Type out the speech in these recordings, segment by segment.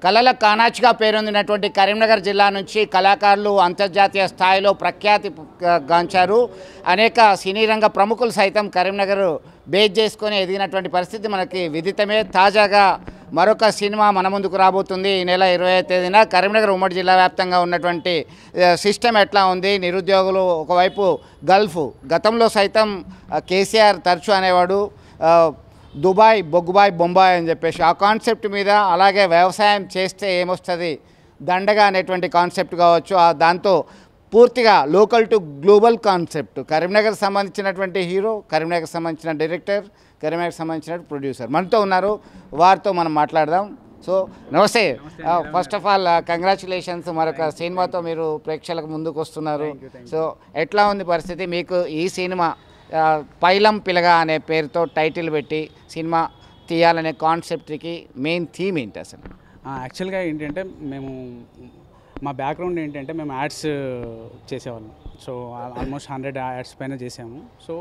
కళల కానాచిగా పేరొందినటువంటి కరీంనగర్ జిల్లా నుంచి కళాకారులు అంతర్జాతీయ స్థాయిలో ప్రఖ్యాతి గాంచారు. అనేక సినీ రంగ ప్రముఖులు సైతం కరీంనగర్ బేస్ చేసుకొని ఎదిగినటువంటి పరిస్థితి మనకి విదితమే. తాజాగా మరొక సినిమా మన ముందుకు రాబోతుంది ఈ నెల 20వ తేదీన. కరీంనగర్ ఉమ్మడి జిల్లా వ్యాప్తంగా ఉన్నటువంటి సిస్టమ్ ఎట్లా ఉంది, నిరుద్యోగులు ఒకవైపు గల్ఫ్, గతంలో సైతం కేసీఆర్ తరచు అనేవాడు దుబాయ్ బొగ్గుబాయ్ బొంబాయి అని చెప్పేసి ఆ కాన్సెప్ట్ మీద, అలాగే వ్యవసాయం చేస్తే ఏమొస్తుంది దండగా అనేటువంటి కాన్సెప్ట్ కావచ్చు, దాంతో పూర్తిగా local to global concept. Karimnagar సంబంధించినటువంటి హీరో, కరీంనగర్ సంబంధించిన డైరెక్టర్, కరీంనగర్ సంబంధించిన ప్రొడ్యూసర్ మనతో ఉన్నారు. వారితో మనం మాట్లాడదాం. సో నమస్తే. ఫస్ట్ ఆఫ్ ఆల్ కంగ్రాచులేషన్స్, మరొక సినిమాతో మీరు ప్రేక్షకులకు ముందుకు వస్తున్నారు. సో ఎట్లా ఉంది పరిస్థితి మీకు? ఈ సినిమా పైలం పిలగా అనే పేరుతో టైటిల్ పెట్టి సినిమా తీయాలనే కాన్సెప్ట్కి మెయిన్ థీమ్ ఏంటి అసలు? యాక్చువల్గా ఏంటంటే మా బ్యాక్గ్రౌండ్ ఏంటంటే మేము యాడ్స్ చేసేవాళ్ళం. సో ఆల్మోస్ట్ 100 యాడ్స్ పైన చేసాము. సో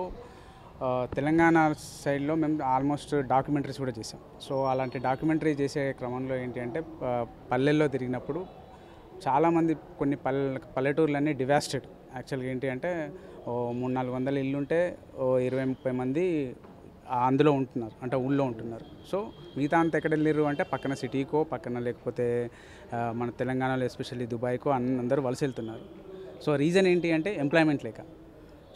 తెలంగాణ సైడ్లో మేము ఆల్మోస్ట్ డాక్యుమెంటరీస్ కూడా చేసాం. సో అలాంటి డాక్యుమెంటరీ చేసే క్రమంలో ఏంటి అంటే పల్లెల్లో తిరిగినప్పుడు చాలామంది కొన్ని పల్లెటూర్లన్నీ డివాస్టెడ్. యాక్చువల్గా ఏంటి అంటే 300-400 ఇల్లు ఉంటే 20-30 మంది అందులో ఉంటున్నారు, అంటే ఊళ్ళో ఉంటున్నారు. సో మిగతా అంతా ఎక్కడ వెళ్ళారు అంటే పక్కన సిటీకో, పక్కన లేకపోతే మన తెలంగాణలో ఎస్పెషల్లీ దుబాయ్కో అందరూ వలస వెళ్తున్నారు. సో రీజన్ ఏంటి అంటే ఎంప్లాయ్మెంట్ లేక.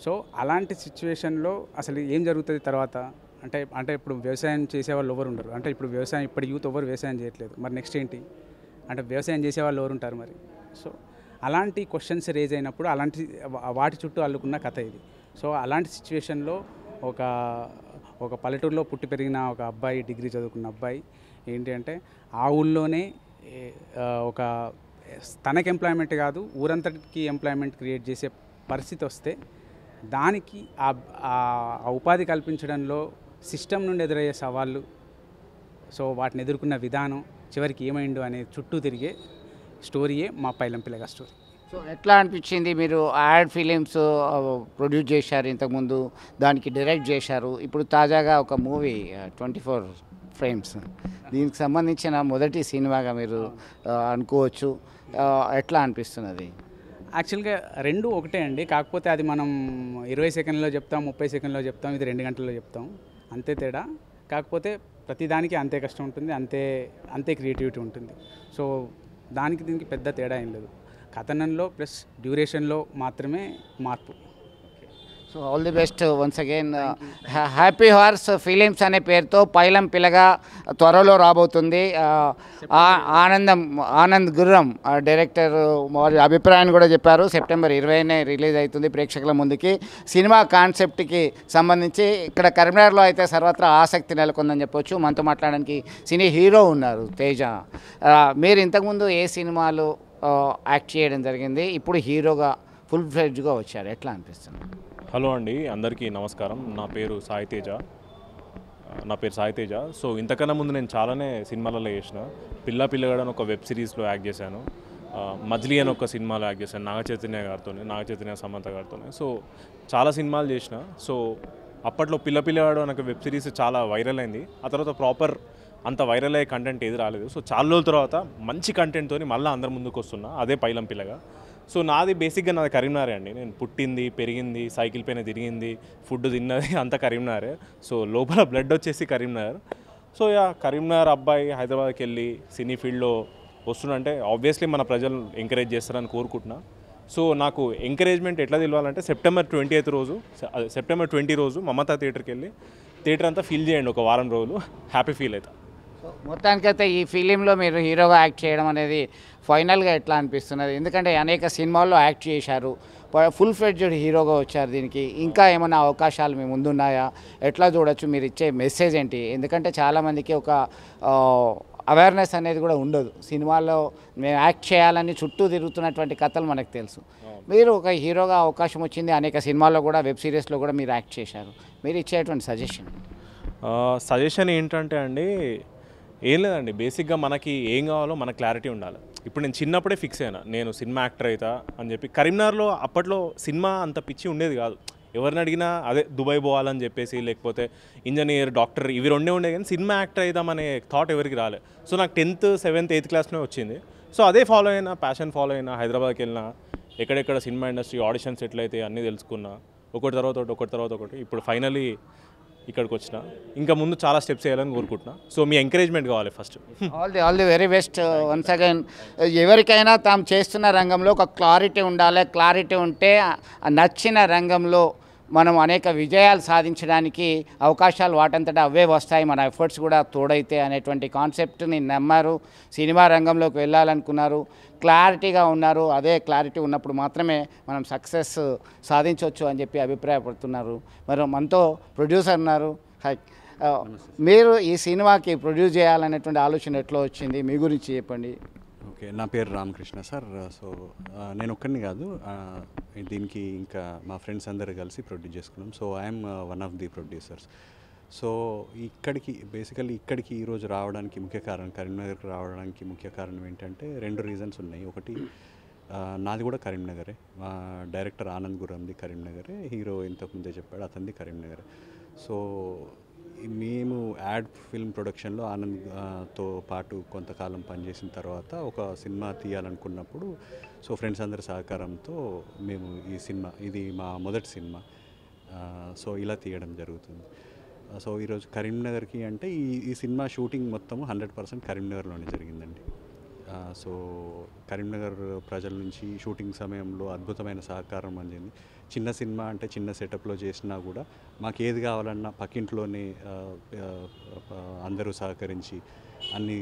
సో అలాంటి సిచ్యువేషన్లో అసలు ఏం జరుగుతుంది తర్వాత అంటే ఇప్పుడు వ్యవసాయం చేసేవాళ్ళు ఎవరు ఉండరు. అంటే ఇప్పుడు యూత్ ఎవరు వ్యవసాయం చేయట్లేదు. మరి నెక్స్ట్ ఏంటి అంటే వ్యవసాయం చేసేవాళ్ళు ఎవరు ఉంటారు మరి? సో అలాంటి క్వశ్చన్స్ రేజ్ అయినప్పుడు వాటి చుట్టూ అల్లుకున్న కథ ఇది. సో అలాంటి సిచ్యువేషన్లో ఒక పల్లెటూరులో పుట్టి పెరిగిన ఒక అబ్బాయి, డిగ్రీ చదువుకున్న అబ్బాయి ఏంటి అంటే ఆ ఊళ్ళోనే తనకి ఎంప్లాయ్మెంట్ కాదు ఊరంతటికి ఎంప్లాయ్మెంట్ క్రియేట్ చేసే పరిస్థితి వస్తే దానికి ఆ ఉపాధి కల్పించడంలో సిస్టమ్ నుండి ఎదురయ్యే సవాళ్ళు, సో వాటిని ఎదుర్కొన్న విధానం, చివరికి ఏమైండు అనే చుట్టూ తిరిగే స్టోరీయే మా పైలం పిల్లగా స్టోరీ. సో ఎట్లా అనిపించింది? మీరు యాడ్ ఫిలిమ్స్ ప్రొడ్యూస్ చేశారు, ఇంతకుముందు దానికి డైరెక్ట్ చేశారు, ఇప్పుడు తాజాగా ఒక మూవీ 24 ఫ్రేమ్స్, దీనికి సంబంధించిన మొదటి సినిమాగా మీరు అనుకోవచ్చు. ఎట్లా అనిపిస్తున్నది? యాక్చువల్గా రెండు ఒకటే అండి, కాకపోతే అది మనం 20 సెకండ్లో చెప్తాం, 30 సెకండ్లో చెప్తాం, ఇది 2 గంటల్లో చెప్తాం, అంతే తేడా. కాకపోతే ప్రతిదానికి అంతే కష్టం ఉంటుంది, అంతే క్రియేటివిటీ ఉంటుంది. సో దీనికి పెద్ద తేడా ఏం లేదు. కథనంలో ప్లస్ డ్యూరేషన్లో మాత్రమే మార్పు. So all the best once again. Happy horse films అనే పేరుతో పైలం పిల్లగా త్వరలో రాబోతుంది. ఆనంద్ గుర్రం డైరెక్టర్ వారి అభిప్రాయాన్ని కూడా చెప్పారు. సెప్టెంబర్ 20నే రిలీజ్ అవుతుంది ప్రేక్షకుల ముందుకి. సినిమా కాన్సెప్ట్కి సంబంధించి ఇక్కడ కరీంనగర్లో అయితే సర్వత్రా ఆసక్తి నెలకొందని చెప్పొచ్చు. మనతో మాట్లాడడానికి సినీ హీరో ఉన్నారు తేజ. మీరు ఇంతకుముందు ఏ సినిమాలు యాక్ట్ చేయడం జరిగింది, ఇప్పుడు హీరోగా ఫుల్ ఫ్లెడ్జ్గా వచ్చారు, ఎట్లా అనిపిస్తుంది? హలో అండి, అందరికీ నమస్కారం. నా పేరు సాయి తేజ. సో ఇంతకన్నా ముందు నేను చాలానే సినిమాలలో చేసిన. పిల్లగాడు అని ఒక వెబ్ సిరీస్లో యాక్ట్ చేశాను. మజ్లీ అని ఒక సినిమాలో యాక్ట్ చేశాను నాగచైతన్య సమంత గారితో. సో చాలా సినిమాలు చేసిన. సో అప్పట్లో పిల్లగాడు అని ఒక వెబ్ సిరీస్ చాలా వైరల్ అయింది. ఆ తర్వాత ప్రాపర్ అంత వైరల్ అయ్యే కంటెంట్ ఏది రాలేదు. సో చాలా రోజుల తర్వాత మంచి కంటెంట్తో మళ్ళీ అందరి ముందుకు వస్తున్నా, అదే పైలం పిల్లగా. సో నాది కరీంనగరే అండి. నేను పుట్టింది, పెరిగింది, సైకిల్ పైన తిరిగింది, ఫుడ్ తిన్నది అంతా కరీంనగరే. సో లోపల బ్లడ్ వచ్చేసి కరీంనగర్. సో కరీంనగర్ అబ్బాయి హైదరాబాద్కి వెళ్ళి సినీ ఫీల్డ్లో వస్తుందంటే ఆబ్వియస్లీ మన ప్రజలు ఎంకరేజ్ చేస్తారని కోరుకుంటున్నా. సో నాకు ఎంకరేజ్మెంట్ ఎట్లా తెలియాలంటే సెప్టెంబర్ 20 రోజు మమతా థియేటర్కి వెళ్ళి థియేటర్ అంతా ఫీల్ చేయండి ఒక వారం రోజులు, హ్యాపీ ఫీల్ అవుతా. మొత్తానికైతే ఈ ఫిలింలో మీరు హీరోగా యాక్ట్ చేయడం అనేది ఫైనల్గా ఎట్లా అనిపిస్తున్నది? ఎందుకంటే అనేక సినిమాల్లో యాక్ట్ చేశారు, ఫుల్ ఫ్లెడ్జ్డ్ హీరోగా వచ్చారు. దీనికి ఇంకా ఏమైనా అవకాశాలు మీ ముందున్నాయా? ఎట్లా చూడొచ్చు? మీరు ఇచ్చే మెసేజ్ ఏంటి? ఎందుకంటే చాలామందికి ఒక అవేర్నెస్ అనేది కూడా ఉండదు. సినిమాల్లో మేము యాక్ట్ చేయాలని చుట్టూ తిరుగుతున్నటువంటి కథలు మనకు తెలుసు. మీరు ఒక హీరోగా అవకాశం వచ్చింది, అనేక సినిమాల్లో కూడా వెబ్ సిరీస్లో కూడా మీరు యాక్ట్ చేశారు. మీరు ఇచ్చేటువంటి సజెషన్ ఏంటంటే అండి, ఏం లేదండి, బేసిక్గా మనకి ఏం కావాలో మన క్లారిటీ ఉండాలి. ఇప్పుడు నేను చిన్నప్పుడే ఫిక్స్ అయినా నేను సినిమా యాక్టర్ అవుతా అని చెప్పి. కరీంనగర్లో అప్పట్లో సినిమా అంత పిచ్చి ఉండేది కాదు. ఎవరిని అడిగినా అదే దుబాయ్ పోవాలని చెప్పేసి, లేకపోతే ఇంజనీర్, డాక్టర్, ఇవి రెండే ఉండే కానీ సినిమా యాక్టర్ అవుదామనే థాట్ ఎవరికి రాలే. సో నాకు 10th, 7th, 8th క్లాస్లోనే వచ్చింది. సో అదే ఫాలో అయినా, ప్యాషన్ ఫాలో అయినా, హైదరాబాద్కి వెళ్ళినా, ఎక్కడెక్కడ సినిమా ఇండస్ట్రీ ఆడిషన్స్ ఎట్లయితే అన్నీ తెలుసుకున్నా, ఒకటి తర్వాత ఒకటి ఇప్పుడు ఫైనలీ ఇక్కడికి వచ్చిన. ఇంకా ముందు చాలా స్టెప్స్ వేయాలని కోరుకుంటున్నా. సో మీ ఎంకరేజ్మెంట్ కావాలి first. All the very best once again. ఎవరికైనా తాము చేస్తున్న రంగంలో ఒక క్లారిటీ ఉండాలి. క్లారిటీ ఉంటే నచ్చిన రంగంలో మనం అనేక విజయాలు సాధించడానికి అవకాశాలు వాటంతటా అవే వస్తాయి, మన ఎఫర్ట్స్ కూడా తోడైతే అనేటువంటి కాన్సెప్ట్ని నమ్మారు. సినిమా రంగంలోకి వెళ్ళాలనుకున్నారు, క్లారిటీగా ఉన్నారు. అదే క్లారిటీ ఉన్నప్పుడు మాత్రమే మనం సక్సెస్ సాధించవచ్చు అని చెప్పి అభిప్రాయపడుతున్నారు. మరి మనతో ప్రొడ్యూసర్ ఉన్నారు. మీరు ఈ సినిమాకి ప్రొడ్యూస్ చేయాలనేటువంటి ఆలోచన ఎట్లా వచ్చింది, మీ గురించి చెప్పండి. ఓకే, నా పేరు రామకృష్ణ సార్. సో నేను ఒక్కడిని కాదు, దీనికి ఇంకా మా ఫ్రెండ్స్ అందరూ కలిసి ప్రొడ్యూస్ చేసుకున్నాం. So I'm one of the producers. So ఇక్కడికి ఈరోజు రావడానికి ముఖ్య కారణం, కరీంనగర్కి రావడానికి ముఖ్య కారణం ఏంటంటే 2 రీజన్స్ ఉన్నాయి. ఒకటి, నాది కూడా కరీంనగరే, మా డైరెక్టర్ ఆనంద్ గురంది కరీంనగరే, హీరో ఇంతకుముందే చెప్పాడు అతనిది కరీంనగరే. సో మేము యాడ్ ఫిల్మ్ ప్రొడక్షన్లో ఆనంద్తో పాటు కొంతకాలం పనిచేసిన తర్వాత ఒక సినిమా తీయాలనుకున్నప్పుడు, సో ఫ్రెండ్స్ అందరి సహకారంతో మేము ఇది మా మొదటి సినిమా, సో ఇలా తీయడం జరుగుతుంది. సో ఈరోజు కరీంనగర్కి అంటే ఈ సినిమా షూటింగ్ మొత్తం 100% కరీంనగర్లోనే జరిగిందండి. సో కరీంనగర్ ప్రజల నుంచి షూటింగ్ సమయంలో అద్భుతమైన సహకారం అందింది. చిన్న సినిమా అంటే చిన్న సెటప్లో చేసినా కూడా మాకు ఏది కావాలన్నా పక్కింట్లోనే అందరూ సహకరించి అన్ని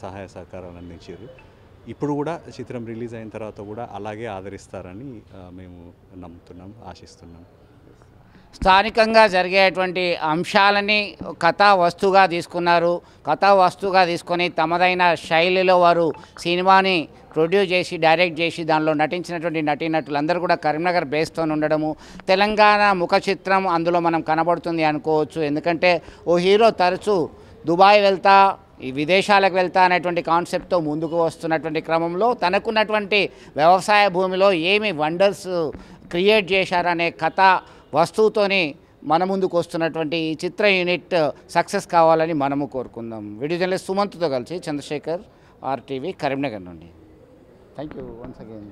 సహాయ సహకారాలు అందించారు. ఇప్పుడు కూడా చిత్రం రిలీజ్ అయిన తర్వాత కూడా అలాగే ఆదరిస్తారని మేము నమ్ముతున్నాం, ఆశిస్తున్నాం. స్థానికంగా జరిగేటువంటి అంశాలని కథా వస్తువుగా తీసుకున్నారు. కథా వస్తువుగా తీసుకొని తమదైన శైలిలో వారు సినిమాని ప్రొడ్యూస్ చేసి, డైరెక్ట్ చేసి, దానిలో నటించినటువంటి నటీనటులందరూ కూడా కరీంనగర్ బేస్తో ఉండడము, తెలంగాణ ముఖ చిత్రం అందులో మనం కనబడుతుంది అనుకోవచ్చు. ఎందుకంటే ఓ హీరో తరచూ దుబాయ్ వెళ్తా, ఈ విదేశాలకు వెళ్తా అనేటువంటి కాన్సెప్ట్తో ముందుకు వస్తున్నటువంటి క్రమంలో తనకున్నటువంటి వ్యవసాయ భూమిలో ఏమి వండర్స్ క్రియేట్ చేశారనే కథ వస్తువుతోని మన ముందుకు వస్తున్నటువంటి ఈ చిత్ర యూనిట్ సక్సెస్ కావాలని మనము కోరుకుందాం. వీడియో జర్నలిస్ట్ సుమంత్తో కలిసి చంద్రశేఖర్, RTV, కరీంనగర్ నుండి. Thank you once again.